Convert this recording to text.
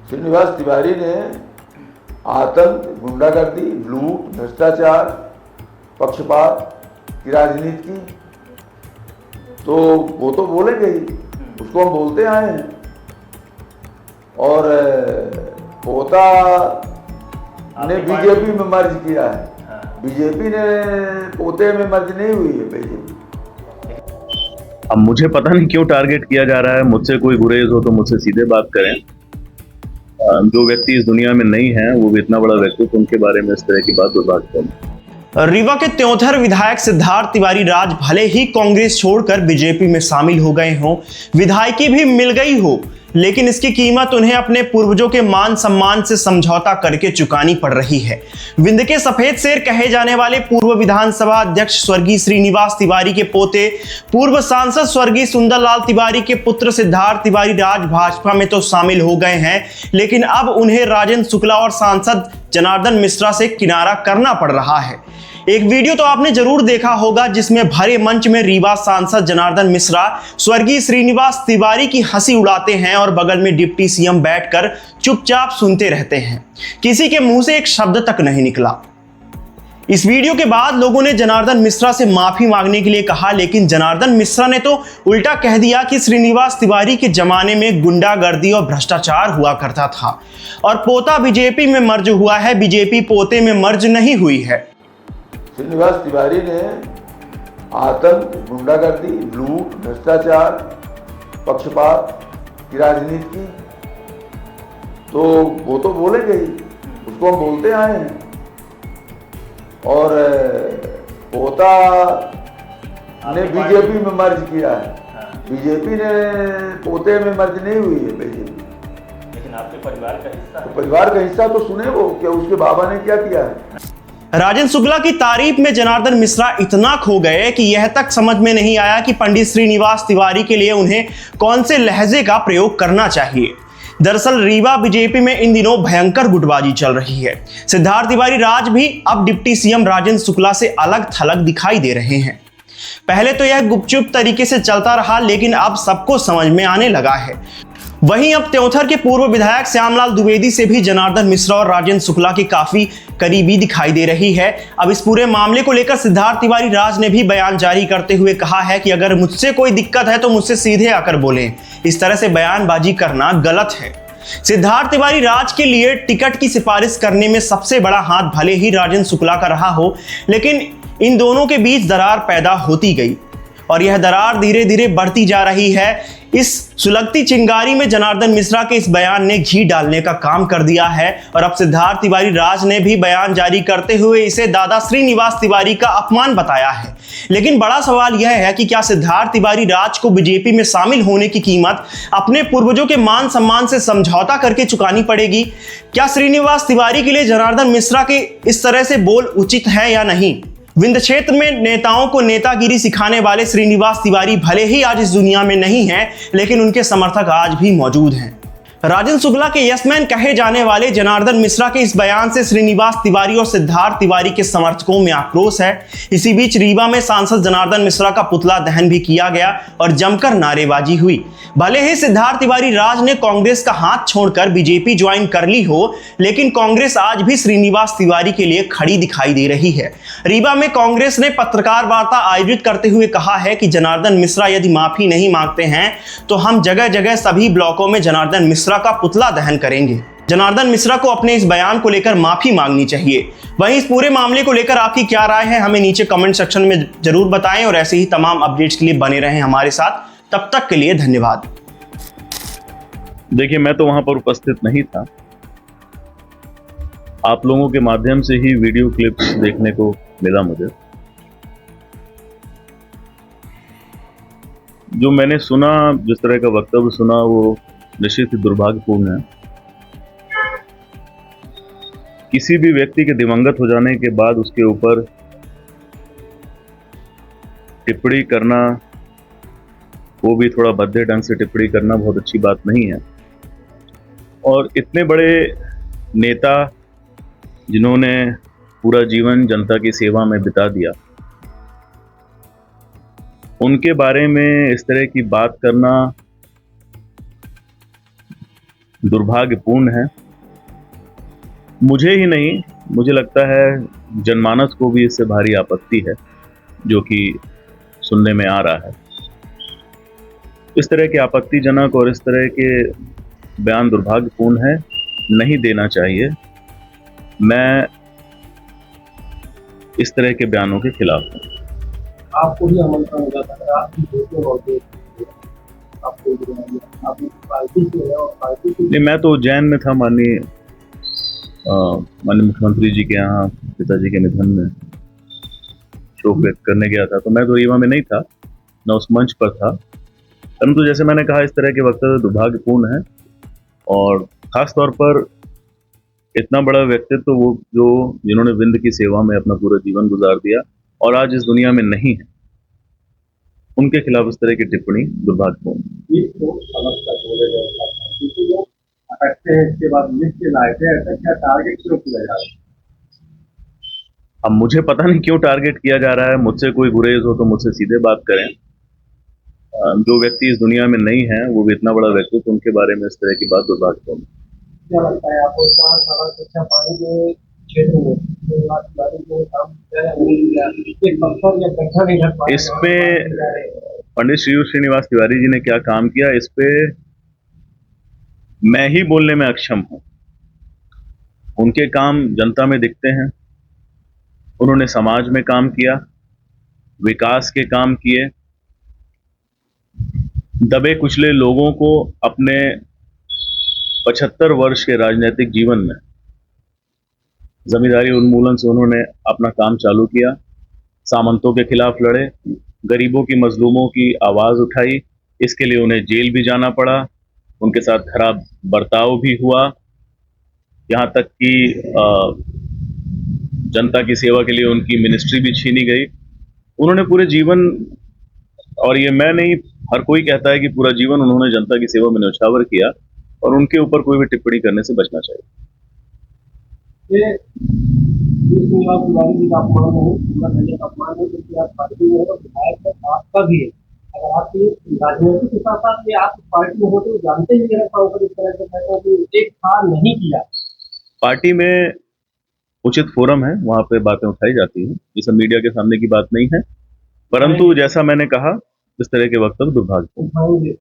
श्रीनिवास तिवारी ने आतंक, गुंडागर्दी, लूट, भ्रष्टाचार, पक्षपात की राजनीति की, तो वो तो बोलेंगे ही, उसको हम बोलते आए हैं। और पोता ने बीजेपी में मर्ज किया है, बीजेपी ने पोते में मर्ज नहीं हुई है बीजेपी। अब मुझे पता नहीं क्यों टारगेट किया जा रहा है। मुझसे कोई गुरेज हो तो मुझसे सीधे बात करें। जो व्यक्ति इस दुनिया में नहीं है, वो भी इतना बड़ा व्यक्ति, तो उनके बारे में इस तरह की बात करें। रीवा के त्योंथर विधायक सिद्धार्थ तिवारी राज भले ही कांग्रेस छोड़कर बीजेपी में शामिल हो गए हों, विधायकी भी मिल गई हो, लेकिन इसकी कीमत उन्हें अपने पूर्वजों के मान सम्मान से समझौता करके चुकानी पड़ रही है। विंध्य के सफेद शेर कहे जाने वाले पूर्व विधानसभा अध्यक्ष स्वर्गीय श्रीनिवास तिवारी के पोते, पूर्व सांसद स्वर्गीय सुंदरलाल तिवारी के पुत्र सिद्धार्थ तिवारी राज भाजपा में तो शामिल हो गए हैं, लेकिन अब उन्हें राजेंद्र शुक्ला और सांसद जनार्दन मिश्रा से किनारा करना पड़ रहा है। एक वीडियो तो आपने जरूर देखा होगा जिसमें भरे मंच में रीवा सांसद जनार्दन मिश्रा स्वर्गीय श्रीनिवास तिवारी की हंसी उड़ाते हैं और बगल में डिप्टी सीएम बैठकर चुपचाप सुनते रहते हैं। किसी के मुंह से एक शब्द तक नहीं निकला। इस वीडियो के बाद लोगों ने जनार्दन मिश्रा से माफी मांगने के लिए कहा, लेकिन जनार्दन मिश्रा ने तो उल्टा कह दिया कि श्रीनिवास तिवारी के जमाने में गुंडागर्दी और भ्रष्टाचार हुआ करता था और पोता बीजेपी में मर्ज हुआ है, बीजेपी पोते में मर्ज नहीं हुई है। श्रीनिवास तिवारी ने आतंक, गुंडागर्दी, लूट, भ्रष्टाचार, पक्षपात की राजनीति की, तो वो तो बोलेंगे ही, उसको हम बोलते आए हैं। और पोता ने बीजेपी में मर्ज किया है, बीजेपी ने पोते में मर्ज नहीं हुई है बीजेपी। लेकिन आपके परिवार का हिस्सा, तो परिवार का हिस्सा तो सुने वो कि उसके बाबा ने क्या किया है। राजेंद्र शुक्ला की तारीफ में जनार्दन मिश्रा इतना खो गए कि यह तक समझ में नहीं आया कि पंडित श्रीनिवास तिवारी के लिए उन्हें कौन से लहजे का प्रयोग करना चाहिए। दरअसल रीवा बीजेपी में इन दिनों भयंकर गुटबाजी चल रही है। सिद्धार्थ तिवारी राज भी अब डिप्टी सीएम राजेंद्र शुक्ला से अलग थलग दिखाई दे रहे हैं। पहले तो यह गुपचुप तरीके से चलता रहा, लेकिन अब सबको समझ में आने लगा है। वहीं अब त्योंथर के पूर्व विधायक श्यामलाल द्विवेदी से भी जनार्दन मिश्रा और राजेंद्र शुक्ला की काफी करीबी दिखाई दे रही है। अब इस पूरे मामले को लेकर सिद्धार्थ तिवारी राज ने भी बयान जारी करते हुए कहा है कि अगर मुझसे कोई दिक्कत है तो मुझसे सीधे आकर बोलें, इस तरह से बयानबाजी करना गलत है। सिद्धार्थ तिवारी राज के लिए टिकट की सिफारिश करने में सबसे बड़ा हाथ भले ही राजेंद्र शुक्ला का रहा हो, लेकिन इन दोनों के बीच दरार पैदा होती गई और यह दरार धीरे धीरे बढ़ती जा रही है। इस सुलगती चिंगारी में जनार्दन मिश्रा के इस बयान ने घी डालने का काम कर दिया है और अब सिद्धार्थ तिवारी राज ने भी बयान जारी करते हुए इसे दादा श्रीनिवास तिवारी का अपमान बताया है। लेकिन बड़ा सवाल यह है कि क्या सिद्धार्थ तिवारी राज को बीजेपी में शामिल होने की कीमत अपने पूर्वजों के मान सम्मान से समझौता करके चुकानी पड़ेगी? क्या श्रीनिवास तिवारी के लिए जनार्दन मिश्रा के इस तरह से बोल उचित है या नहीं? विंध्य क्षेत्र में नेताओं को नेतागिरी सिखाने वाले श्रीनिवास तिवारी भले ही आज इस दुनिया में नहीं हैं, लेकिन उनके समर्थक आज भी मौजूद हैं। राजेंद्र शुक्ला के यसमैन कहे जाने वाले जनार्दन मिश्रा के इस बयान से श्रीनिवास तिवारी और सिद्धार्थ तिवारी के समर्थकों में आक्रोश है। इसी बीच रीवा में सांसद जनार्दन मिश्रा का पुतला दहन भी किया गया और जमकर नारेबाजी हुई। भले ही सिद्धार्थ तिवारी राज ने कांग्रेस का हाथ छोड़कर बीजेपी ज्वाइन कर ली हो, लेकिन कांग्रेस आज भी श्रीनिवास तिवारी के लिए खड़ी दिखाई दे रही है। रीवा में कांग्रेस ने पत्रकार वार्ता आयोजित करते हुए कहा है कि जनार्दन मिश्रा यदि माफी नहीं मांगते हैं तो हम जगह जगह सभी ब्लॉकों में जनार्दन मिश्रा का पुतला दहन करेंगे। जनार्दन मिश्रा को अपने इस बयान को लेकर माफी मांगनी चाहिए। वहीं इस पूरे मामले को लेकर आपकी क्या राय है, हमें नीचे कमेंट सेक्शन में जरूर बताएं और ऐसे ही तमाम अपडेट्स के लिए बने रहें हमारे साथ। तब तक के लिए धन्यवाद। देखिए, मैं तो वहां पर उपस्थित नहीं था। आप लोगों के माध्यम से ही वीडियो क्लिप्स देखने को मिला मुझे। जो मैंने सुना, जिस तरह का वक्तव्य सुना, वो निश्चित ही दुर्भाग्यपूर्ण है। किसी भी व्यक्ति के दिवंगत हो जाने के बाद उसके ऊपर टिप्पणी करना, वो भी थोड़ा भद्दे ढंग से टिप्पणी करना, बहुत अच्छी बात नहीं है। और इतने बड़े नेता जिन्होंने पूरा जीवन जनता की सेवा में बिता दिया, उनके बारे में इस तरह की बात करना दुर्भाग्यपूर्ण है। मुझे ही नहीं, मुझे लगता है जनमानस को भी इससे भारी आपत्ति है जो कि सुनने में आ रहा है। इस तरह के आपत्तिजनक और इस तरह के बयान दुर्भाग्यपूर्ण है, नहीं देना चाहिए। मैं इस तरह के बयानों के खिलाफ हूँ। आपको भी आमंत्रण हो जाता है, आपकी बेटे होते आपको आपकी पार्टी से है और पार्टी की नहीं, मैं तो उज्जैन में था, माननीय मुख्यमंत्री जी के यहाँ पिताजी के निधन में शोक व्यक्त करने गया था, तो मैं तो रीवा में नहीं था, न उस मंच पर था। परंतु जैसे मैंने कहा, इस तरह के वक्तव्य दुर्भाग्यपूर्ण है और खास तौर पर इतना बड़ा व्यक्तित्व वो जो जिन्होंने विंध्य की सेवा में अपना पूरा जीवन गुजार दिया और आज इस दुनिया में नहीं है, उनके खिलाफ इस तरह की टिप्पणी दुर्भाग्यपूर्ण। एक तो समझता बोले जाता है क्योंकि जो अटकते हैं इसके बाद लिस्ट के लाते हैं, ऐसा क्या टारगेट क्यों किया जा रहा है? अब मुझे पता नहीं क्यों टारगेट किया जा रहा है। मुझसे कोई गुरेज हो तो मुझसे सीधे बात करें। जो व्यक्ति इस दुनिया में नहीं है, वो भी इतना बड़ा व्यक्तित्व, उनके बारे में इस तरह की बात दुर्भाग्यपूर्ण। क्या लगता है आपको सारा शिक्षा पानी के क्षेत्र में जो काम किया है, एक अवसर या गठन नहीं कर पाया? इस पे पंडित श्रीनिवास तिवारी जी ने क्या काम किया, इस पे मैं ही बोलने में अक्षम हूं। उनके काम जनता में दिखते हैं। उन्होंने समाज में काम किया, विकास के काम किए, दबे कुचले लोगों को अपने 75 वर्ष के राजनीतिक जीवन में जमींदारी उन्मूलन से उन्होंने अपना काम चालू किया, सामंतों के खिलाफ लड़े, गरीबों की मजलूमों की आवाज उठाई। इसके लिए उन्हें जेल भी जाना पड़ा, उनके साथ खराब बर्ताव भी हुआ, यहाँ तक कि जनता की सेवा के लिए उनकी मिनिस्ट्री भी छीनी गई। उन्होंने पूरे जीवन, और ये मैं नहीं, हर कोई कहता है कि पूरा जीवन उन्होंने जनता की सेवा में न्यौछावर किया और उनके ऊपर कोई भी टिप्पणी करने से बचना चाहिए। ये तिवारी जी का अपमान नहीं, अपमान है क्योंकि आप पार्टी में हो, विधायक है, आपका भी है। अगर आपकी राजनीति के साथ साथ ये आप पार्टी में होते जानते ही इस तरह से कहते हैं कि एक साल नहीं किया। पार्टी में उचित फोरम है, वहां पे बातें उठाई जाती हैं, ये सब मीडिया के सामने की बात नहीं है। परंतु जैसा मैंने कहा, इस तरह के वक्तव्य दुर्भाग्यपूर्ण।